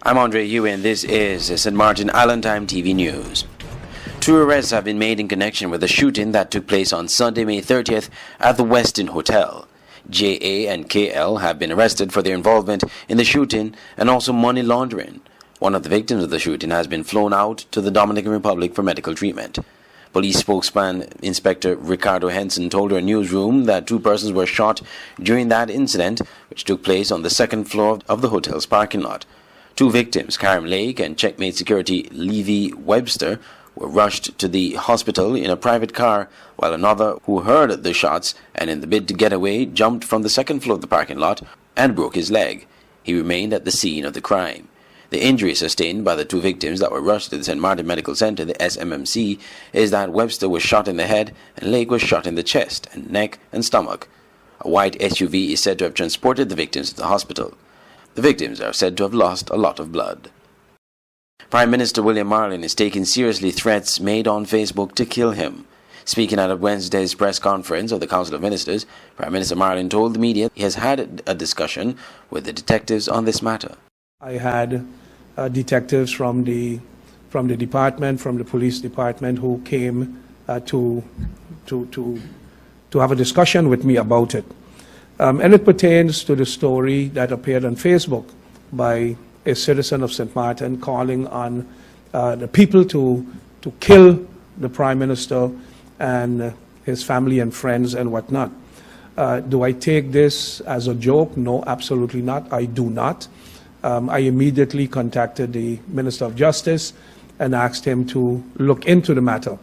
I'm Andre Yu, and this is St. Martin Islantime TV News. 2 arrests have been made in connection with the shooting that took place on Sunday, May 30th at the Westin Hotel. J.A. and K.L. have been arrested for their involvement in the shooting and also money laundering. One of the victims of the shooting has been flown out to the Dominican Republic for medical treatment. Police spokesman Inspector Ricardo Henson told our newsroom that 2 persons were shot during that incident, which took place on the 2nd floor of the hotel's parking lot. 2 victims, Karim Lake and checkmate security Levy Webster, were rushed to the hospital in a private car, while another, who heard the shots and in the bid to get away, jumped from the 2nd floor of the parking lot and broke his leg. He remained at the scene of the crime. The injury sustained by the 2 victims that were rushed to the St. Martin Medical Center, the SMMC, is that Webster was shot in the head and Lake was shot in the chest and neck and stomach. A white SUV is said to have transported the victims to the hospital. The victims are said to have lost a lot of blood. Prime Minister William Marlin is taking seriously threats made on Facebook to kill him. Speaking at Wednesday's press conference of the Council of Ministers, Prime Minister Marlin told the media he has had a discussion with the detectives on this matter. I had detectives from the department, from the police department, who came to have a discussion with me about it. And it pertains to the story that appeared on Facebook by a citizen of St. Martin calling on the people to kill the Prime Minister and his family and friends and whatnot. Do I take this as a joke? No, absolutely not. I do not. I immediately contacted the Minister of Justice and asked him to look into the matter.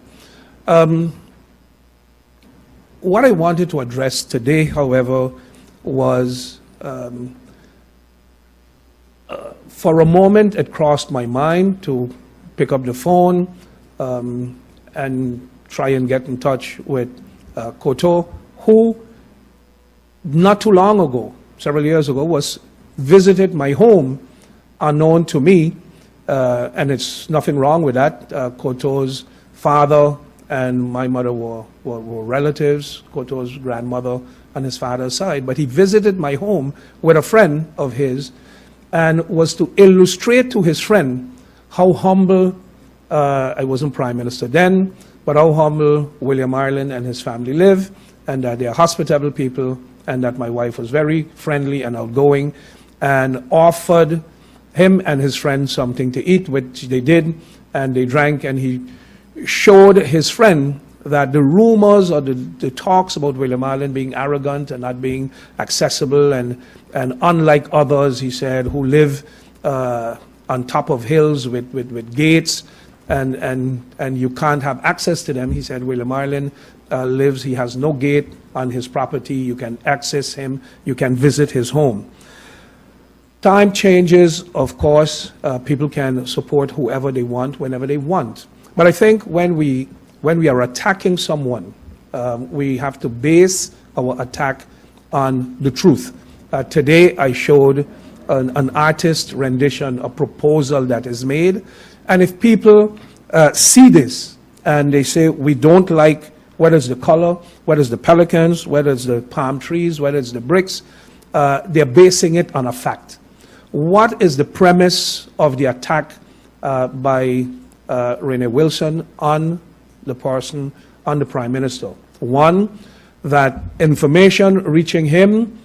What I wanted to address today, however, was for a moment it crossed my mind to pick up the phone and try and get in touch with Koto, who not too long ago, several years ago, visited my home unknown to me, and it's nothing wrong with that. Koto's father and my mother were relatives, Koto's grandmother on his father's side, but he visited my home with a friend of his and was to illustrate to his friend how humble, I wasn't Prime Minister then, but how humble William Marlin and his family live, and that they are hospitable people, and that my wife was very friendly and outgoing, and offered him and his friend something to eat, which they did, and they drank, and he showed his friend that the rumors or the talks about William Marlin being arrogant and not being accessible and unlike others, he said, who live on top of hills with gates and you can't have access to them. He said William Marlin lives, he has no gate on his property, you can access him, you can visit his home. Time changes, of course, people can support whoever they want, whenever they want. But I think when we are attacking someone, we have to base our attack on the truth. Today I showed an artist rendition, a proposal that is made, and if people see this and they say we don't like whether it's the color, whether it's the pelicans, whether it's the palm trees, whether it's the bricks, they're basing it on a fact. What is the premise of the attack by Rene Wilson on the person, on the Prime Minister? One, that information reaching him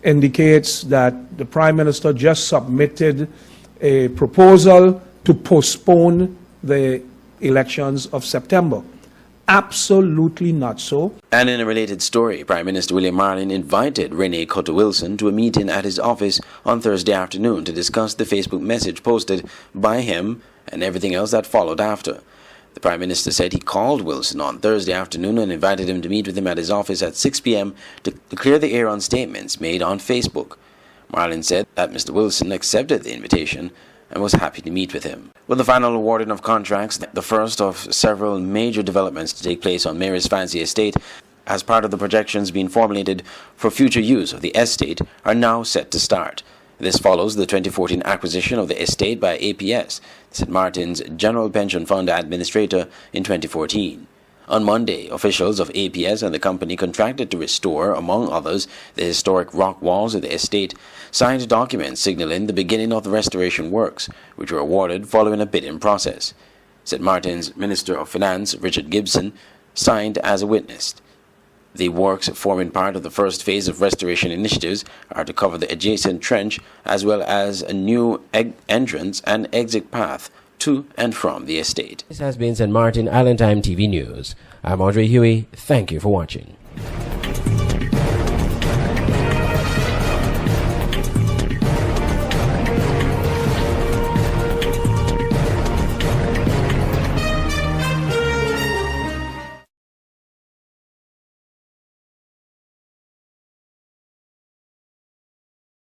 indicates that the Prime Minister just submitted a proposal to postpone the elections of September. Absolutely not so. And in a related story, Prime Minister William Marlin invited Rene Wilson to a meeting at his office on Thursday afternoon to discuss the Facebook message posted by him and everything else that followed after. The Prime Minister said he called Wilson on Thursday afternoon and invited him to meet with him at his office at 6 p.m. to clear the air on statements made on Facebook. Marlin said that Mr. Wilson accepted the invitation and was happy to meet with him. With the final awarding of contracts, the first of several major developments to take place on Mary's Fancy Estate, as part of the projections being formulated for future use of the estate, are now set to start. This follows the 2014 acquisition of the estate by APS, St. Martin's General Pension Fund Administrator, in 2014. On Monday, officials of APS and the company contracted to restore, among others, the historic rock walls of the estate, signed documents signaling the beginning of the restoration works, which were awarded following a bidding process. St. Martin's Minister of Finance, Richard Gibson, signed as a witness. The works forming part of the first phase of restoration initiatives are to cover the adjacent trench as well as a new entrance and exit path to and from the estate. This has been St. Martin Islantime TV News. I'm Audrey Huey. Thank you for watching.